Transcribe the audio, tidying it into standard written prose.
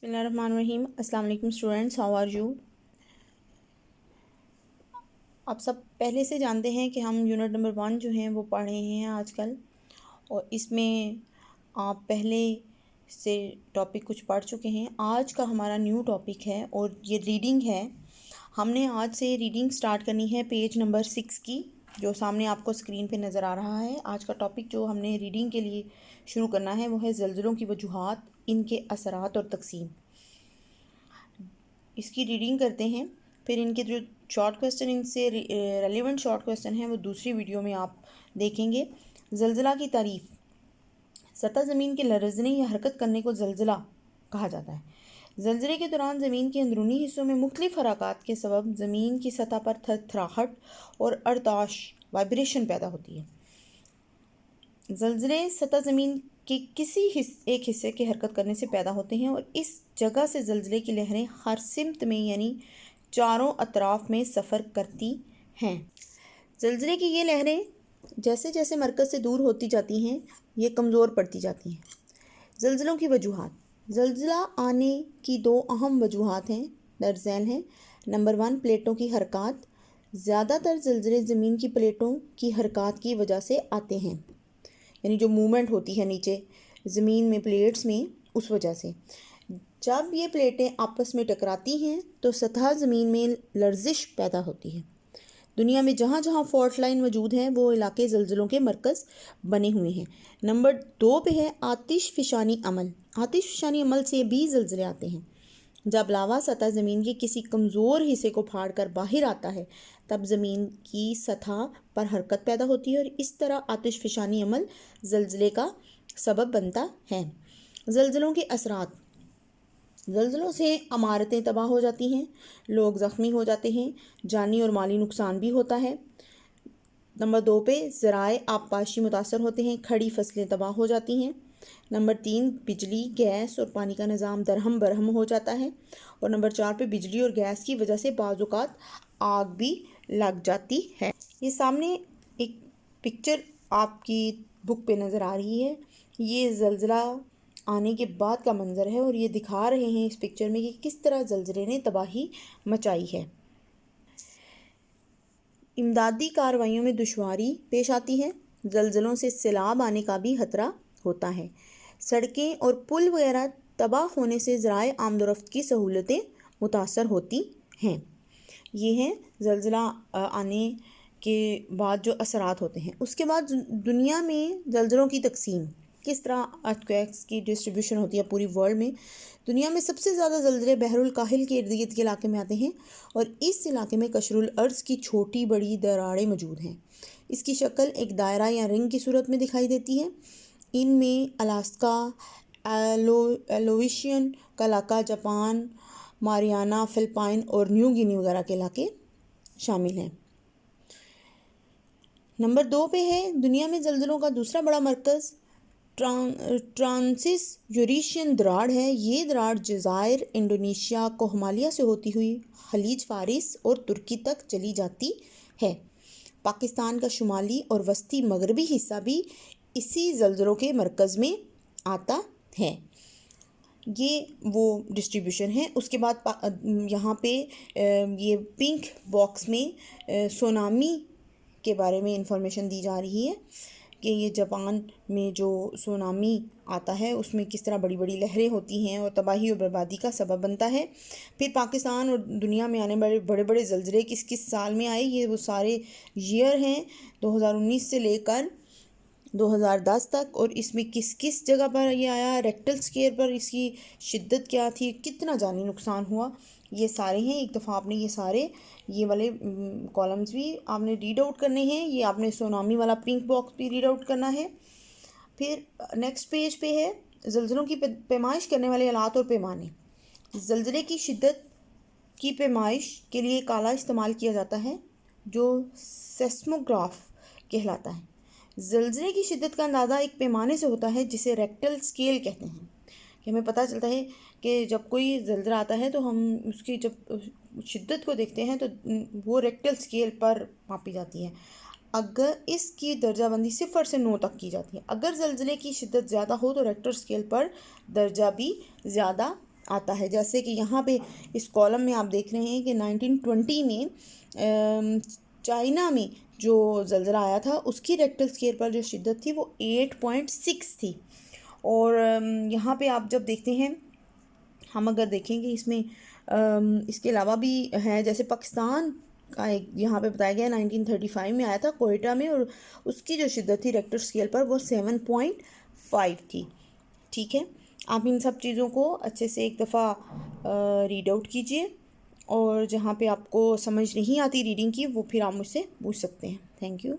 بسم اللہ الرحمن الرحیم. السلام علیکم اسٹوڈنٹس, ہاؤ آر یو؟ آپ سب پہلے سے جانتے ہیں کہ ہم یونٹ نمبر 1 جو ہیں وہ پڑھ رہے ہیں آج کل, اور اس میں آپ پہلے سے ٹاپک کچھ پڑھ چکے ہیں. آج کا ہمارا نیو ٹاپک ہے اور یہ ریڈنگ ہے. ہم نے آج سے ریڈنگ سٹارٹ کرنی ہے پیج نمبر 6 کی, جو سامنے آپ کو اسکرین پہ نظر آ رہا ہے. آج کا ٹاپک جو ہم نے ریڈنگ کے لیے شروع کرنا ہے وہ ہے زلزلوں کی وجوہات, ان کے اثرات اور تقسیم. اس کی ریڈنگ کرتے ہیں, پھر ان کے جو شارٹ کویسچن, ان سے ریلیونٹ شارٹ کویسچن ہیں, وہ دوسری ویڈیو میں آپ دیکھیں گے. زلزلہ کی تعریف. سطح زمین کے لرزنے یا حرکت کرنے کو زلزلہ کہا جاتا ہے. زلزلے کے دوران زمین کے اندرونی حصوں میں مختلف حرکات کے سبب زمین کی سطح پر تھرتھراہٹ اور ارتعاش وائبریشن پیدا ہوتی ہے. زلزلے سطح زمین کے کسی ایک حصے کے حرکت کرنے سے پیدا ہوتے ہیں, اور اس جگہ سے زلزلے کی لہریں ہر سمت میں یعنی چاروں اطراف میں سفر کرتی ہیں. زلزلے کی یہ لہریں جیسے جیسے مرکز سے دور ہوتی جاتی ہیں یہ کمزور پڑتی جاتی ہیں. زلزلوں کی وجوہات. زلزلہ آنے کی دو اہم وجوہات ہیں, درج ذیل ہیں. نمبر 1, پلیٹوں کی حرکات. زیادہ تر زلزلے زمین کی پلیٹوں کی حرکات کی وجہ سے آتے ہیں, یعنی جو موومنٹ ہوتی ہے نیچے زمین میں پلیٹس میں, اس وجہ سے. جب یہ پلیٹیں آپس میں ٹکراتی ہیں تو سطح زمین میں لرزش پیدا ہوتی ہے. دنیا میں جہاں جہاں فالٹ لائن موجود ہیں وہ علاقے زلزلوں کے مرکز بنے ہوئے ہیں. نمبر 2 پہ ہے آتش فشانی عمل. آتش فشانی عمل سے بھی زلزلے آتے ہیں. جب لاوا سطح زمین کے کسی کمزور حصے کو پھاڑ کر باہر آتا ہے تب زمین کی سطح پر حرکت پیدا ہوتی ہے, اور اس طرح آتش فشانی عمل زلزلے کا سبب بنتا ہے. زلزلوں کے اثرات. زلزلوں سے عمارتیں تباہ ہو جاتی ہیں, لوگ زخمی ہو جاتے ہیں, جانی اور مالی نقصان بھی ہوتا ہے. نمبر 2 پہ ذرائع آبپاشی متاثر ہوتے ہیں, کھڑی فصلیں تباہ ہو جاتی ہیں. نمبر 3, بجلی, گیس اور پانی کا نظام درہم برہم ہو جاتا ہے. اور نمبر 4 پہ بجلی اور گیس کی وجہ سے بعض اوقات آگ بھی لگ جاتی ہے. یہ سامنے ایک پکچر آپ کی بک پہ نظر آ رہی ہے. یہ زلزلہ آنے کے بعد کا منظر ہے, اور یہ دکھا رہے ہیں اس پکچر میں کہ کس طرح زلزلے نے تباہی مچائی ہے. امدادی کارروائیوں میں دشواری پیش آتی ہے. زلزلوں سے سیلاب آنے کا بھی خطرہ ہوتا ہے. سڑکیں اور پل وغیرہ تباہ ہونے سے ذرائع آمد و رفت کی سہولتیں متاثر ہوتی ہیں. یہ ہیں زلزلہ آنے کے بعد جو اثرات ہوتے ہیں. اس کے بعد دنیا میں زلزلوں کی تقسیم, کس طرح ارتھ کی ڈسٹریبیوشن ہوتی ہے پوری ورلڈ میں. دنیا میں سب سے زیادہ زلزلے بحر الکاہل کے ارد گرد کے علاقے میں آتے ہیں, اور اس علاقے میں قشر الارض کی چھوٹی بڑی دراڑیں موجود ہیں. اس کی شکل ایک دائرہ یا رنگ کی صورت میں دکھائی دیتی ہے. ان میں الاسکا, ایلویشین کا علاقہ, جاپان, ماریانا, فلپائن اور نیو گینی وغیرہ کے علاقے شامل ہیں. نمبر 2 پہ ہے دنیا میں زلزلوں کا دوسرا بڑا مرکز ٹرانسس یوریشین دراڑ ہے. یہ دراڑ جزائر انڈونیشیا کو ہمالیہ سے ہوتی ہوئی خلیج فارس اور ترکی تک چلی جاتی ہے. پاکستان کا شمالی اور وسطی مغربی حصہ بھی اسی زلزلوں کے مرکز میں آتا ہے. یہ وہ ڈسٹریبیوشن ہے. اس کے بعد یہاں پہ یہ پنک باکس میں سونامی کے بارے میں انفارمیشن دی جا رہی ہے کہ یہ جاپان میں جو سونامی آتا ہے اس میں کس طرح بڑی بڑی لہریں ہوتی ہیں اور تباہی اور بربادی کا سبب بنتا ہے. پھر پاکستان اور دنیا میں آنے والے بڑے بڑے زلزلے کس کس سال میں آئے, یہ وہ سارے ایئر ہیں 2019 سے لے کر 2010 تک, اور اس میں کس کس جگہ پر یہ آیا, ریکٹل اسکیل پر اس کی شدت کیا تھی, کتنا جانی نقصان ہوا, یہ سارے ہیں. ایک دفعہ آپ نے یہ سارے یہ والے کالمز بھی آپ نے ریڈ آؤٹ کرنے ہیں. یہ آپ نے سونامی والا پنک باکس بھی ریڈ آؤٹ کرنا ہے. پھر نیکسٹ پیج پہ ہے زلزلوں کی پیمائش کرنے والے آلات اور پیمانے. زلزلے کی شدت کی پیمائش کے لیے ایک آلہ استعمال کیا جاتا ہے جو سیسموگراف کہلاتا ہے. زلزلے کی شدت کا اندازہ ایک پیمانے سے ہوتا ہے جسے ریکٹل اسکیل کہتے ہیں. کہ ہمیں پتہ چلتا ہے کہ جب کوئی زلزلہ آتا ہے تو ہم اس کی جب شدت کو دیکھتے ہیں تو وہ ریکٹل اسکیل پر ماپی جاتی ہے. اگر اس کی درجہ بندی 0 سے 9 تک کی جاتی ہے. اگر زلزلے کی شدت زیادہ ہو تو ریکٹر اسکیل پر درجہ بھی زیادہ آتا ہے. جیسے کہ یہاں پہ اس کالم میں آپ دیکھ رہے ہیں کہ 1920 میں چائنا میں جو زلزلہ آیا تھا اس کی ریکٹر اسکیل پر جو شدت تھی وہ 8.6 تھی. اور یہاں پہ آپ جب دیکھتے ہیں، ہم اگر دیکھیں کہ اس میں اس کے علاوہ بھی ہے، جیسے پاکستان کا ایک یہاں پہ بتایا گیا 1935 میں آیا تھا کوئٹہ میں، اور اس کی جو شدت تھی ریکٹر اسکیل پر وہ 7.5 تھی. ٹھیک ہے، آپ ان سب چیزوں کو اچھے سے ایک دفعہ ریڈ آؤٹ کیجئے، اور جہاں پہ آپ کو سمجھ نہیں آتی ریڈنگ کی وہ پھر آپ مجھ سے پوچھ سکتے ہیں. Thank you.